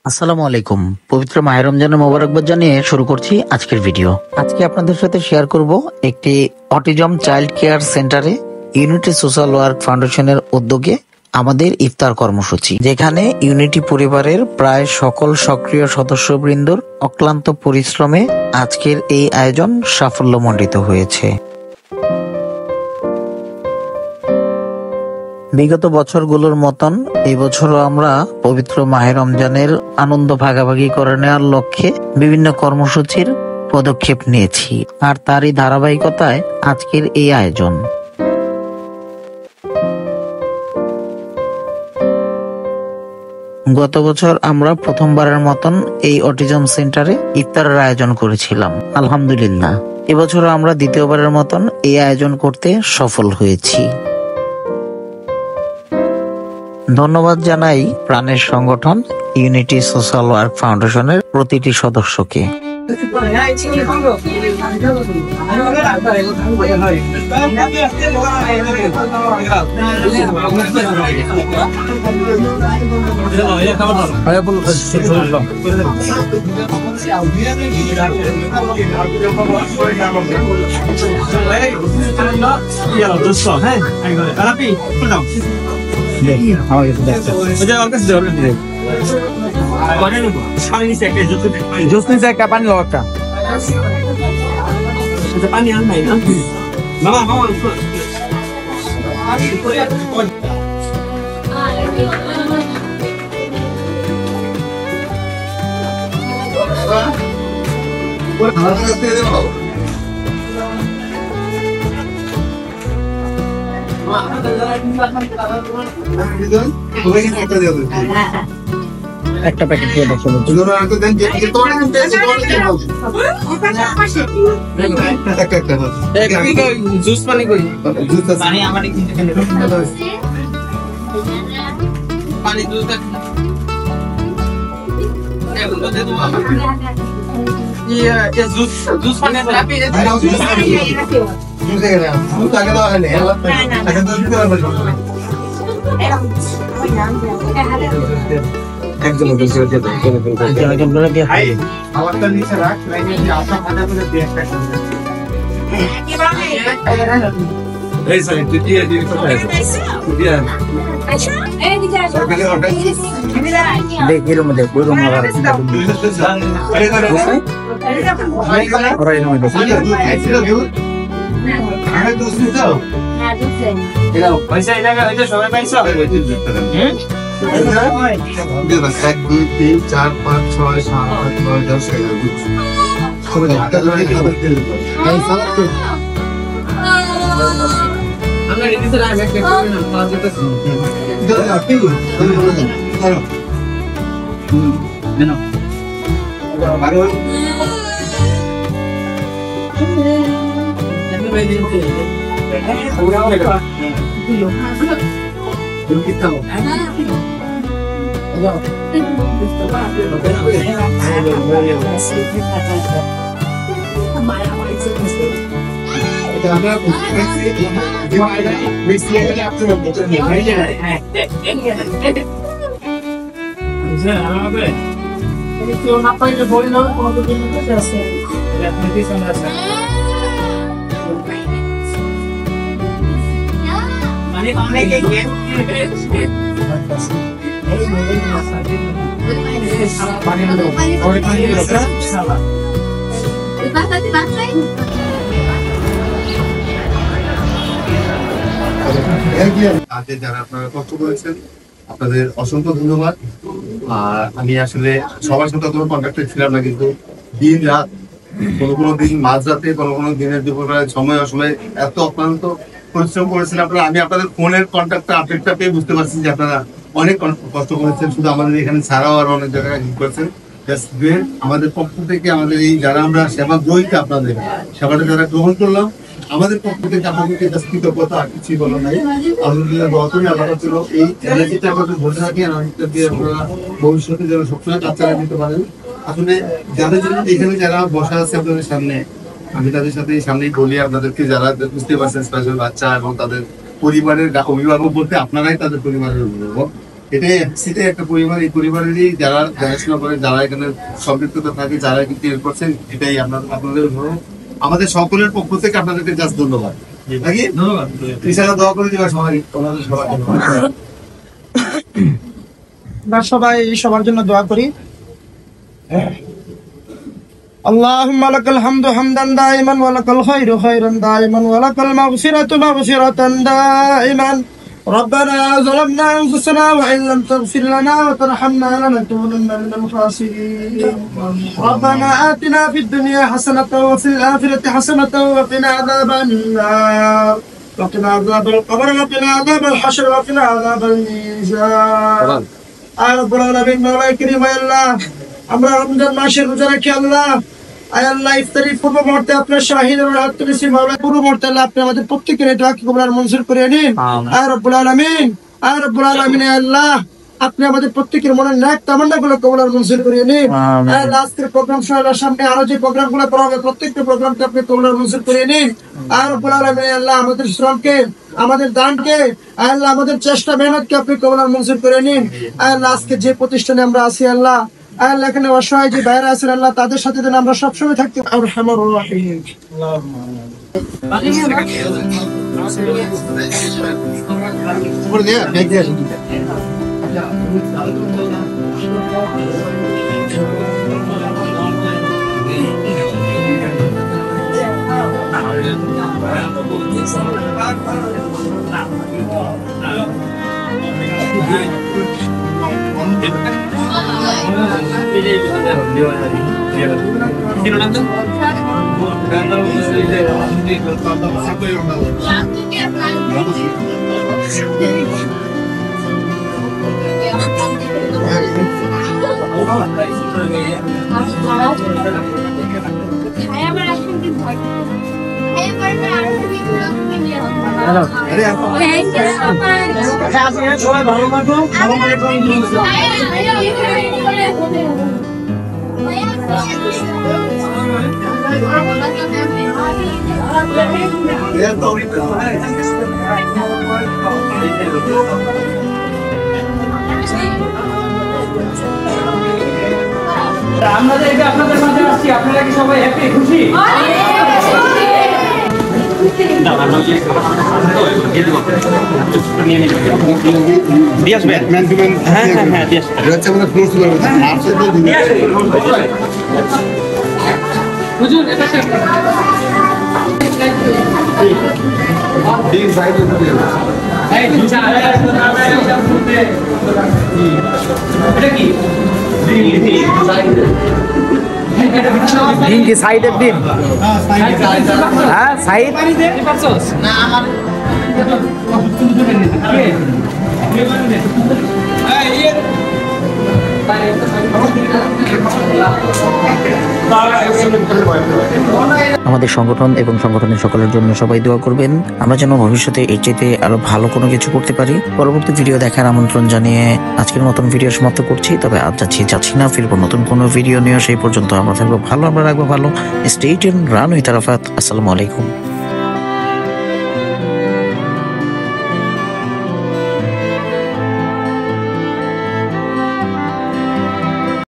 আসসালামু আলাইকুম। পবিত্র মাহে রমজানের মোবারকবাদ জানিয়ে শুরু করছি আজকের ভিডিও। আজকে আপনাদের সাথে শেয়ার করব একটি অটিজম চাইল্ড কেয়ার সেন্টারে ইউনিটি সোশ্যাল ওয়ার্ক ফাউন্ডেশনের উদ্যোগে আমাদের ইফতার কর্মসূচি, যেখানে ইউনিটি পরিবারের প্রায় সকল সক্রিয় সদস্যবৃন্দর অক্লান্ত পরিশ্রমে আজকের এই আয়োজন সাফল্যমণ্ডিত হয়েছে। বিগত বছরগুলোর মতন এই বছরও আমরা পবিত্র মাহে রমজানের আনন্দ ভাগাভাগি করে নেওয়ার লক্ষ্যে বিভিন্ন কর্মসূচির পদক্ষেপ নিয়েছি, আর তারই ধারাবাহিকতায় আজকের এই আয়োজন। গত বছর আমরা প্রথমবারের মতন এই অটিজম সেন্টারে ইফতারের আয়োজন করেছিলাম। আলহামদুলিল্লাহ, এবছরও আমরা দ্বিতীয়বারের মতন এই আয়োজন করতে সফল হয়েছি। ধন্যবাদ জানাই প্রাণের সংগঠন ইউনিটি সোশ্যাল ওয়ার্ক ফাউন্ডেশনের প্রতিটি সদস্যকে। একটা প্যাকেট দিয়ে দেখো জুস পানি করি পানি আমারে পানি জুস জুস পানি রাপি যারা আপনারা কষ্ট করেছেন আপনাদের অসংখ্য ধন্যবাদ। আর আমি আসলে সবার সাথে কোনো কন্ট্যাক্টে ছিলাম না, কিন্তু দিন রাত কোনো দিন মাঝরাতে কোনো দিনের দুপুরবেলায় সময় অসময়ে এত অক্লান্ত পরিশ্রম করেছেন আপনারা। আমি আপনাদের ফোনের কন্ট্যাক্টটা আপডেটটা পেয়ে বুঝতে পারছি যে আপনারা অনেক কষ্ট করেছেন। শুধু আমাদের এখানে ছাড়াও আর অনেক জায়গায় করেছেন। আমাদের পক্ষ থেকে আমাদের এই যারা আমরা সেবা গ্রহীতা, আপনাদের সেবাটা যারা গ্রহণ করলাম, আমাদের পক্ষ থেকে আপনাদেরকে কৃতজ্ঞতা আর কিছুই বলা নাই। আলহামদুলিল্লাহ বর্তমানে আপনারা ছিল এই এনার্জিটা আপনাদের ধরে থাকেন, এনার্জিটা দিয়ে আপনারা ভবিষ্যতে যেন সবসময় কাজ চালিয়ে দিতে পারেন। আসলে যাদের জন্য এখানে যারা বসা আছে আপনাদের সামনে, আমি তাদের সাথে সামনেই বলি আপনাদেরকে, যারা বুঝতে পারছেন স্পেশাল বাচ্চা এবং তাদের পরিবারের অভিভাবক বলতে আপনারাই তাদের পরিবারের অভিভাবক। সেটা একটা পরিবার, এই পরিবারেরই যারা দেখাশোনা করে, যারা এখানে সম্পৃক্ততা থাকে, যারা কিন্তু 10%, এটাই আপনাদের আমাদের সকলের পক্ষ থেকে আপনাদেরকে জাস্ট ধন্যবাদ। নাকি ধন্যবাদ, ইনশাআল্লাহ দোয়া করে দিবা সবাই, তোমাদের সবার জন্য। সবার জন্য দোয়া করি। اللهم لك الحمد حمدا دائما ولك الخير خيرا دائما ولك المغفرة مغفرة دائما. ربنا ظلمنا أنفسنا وإن لم تغفر لنا وترحمنا لنكونن من الخاسرين. ربنا آتنا في الدنيا حسنة وفي الآخرة حسنة وقنا عذاب النار وقنا عذاب القبر وقنا عذاب الحشر وقنا عذاب الميزان. رب العالمين مولاي كريم يا الله আমরা রমজান মাসের রোজা রাখি আল্লাহ, আয় আল্লাহ ইফতারির পূর্ব মুহূর্তে আপনার শাহিদের হাত তুলেছি মাওলা, পূর্ব মুহূর্তে আল্লাহ আপনি আমাদের প্রত্যেকের এই দোয়াকে কবুল আর মঞ্জুর করে নিন। আয় রব্বুল আলামিন, আয় রব্বুল আলামিন, আয় আল্লাহ আপনি আমাদের প্রত্যেকের মনের ন্যাক তামান্নাগুলো কবুল আর মঞ্জুর করে নিন। আয় আল্লাহ আজকের প্রোগ্রাম শোনার সামনে আরো যে প্রোগ্রামগুলো করা হবে প্রত্যেকটা প্রোগ্রামকে আপনি কবুল আর মঞ্জুর করে নিন। আয় রব্বুল আলামিন, আয় আল্লাহ আমাদের শ্রমকে, আমাদের দানকে, আয় আল্লাহ আমাদের চেষ্টা মেহনতকে আপনি কবুল আর মঞ্জুর করে নিন। আয় আল্লাহ আজকে যে প্রতিষ্ঠানে আমরা আছি আল্লাহ, আল্লাহ এখানে অসহায় যে ভাইরা আছেন আল্লাহ তাদের সাথে যেন আমরা সবসময় থাকতে আরহামুর রাহিম। আমরা যে আপনাদের মাঝে আসছি, আপনারা কি সবাই হ্যাপি, খুশি? দিয়ে আসবেন? হ্যাঁ হ্যাঁ হ্যাঁ দিয়ে হুজুর এটা কি ডিম কি সাইডের ডিম? হ্যাঁ সাইড না আমার আমাদের সংগঠন এবং সংগঠনের সকলের জন্য সবাই দোয়া করবেন, আমরা যেন ভবিষ্যতে এর চাইতে আরো ভালো কোনো কিছু করতে পারি। পরবর্তী ভিডিও দেখার আমন্ত্রণ জানিয়ে আজকের মতন ভিডিও সমাপ্ত করছি। তবে আজ যাচ্ছি না, ফিরবো নতুন কোনো ভিডিও নিয়ে। সেই পর্যন্ত আমরা থাকবো ভালো, আমরা রাখবো ভালো। Stay tuned, run with Arafat. আসসালামু আলাইকুম।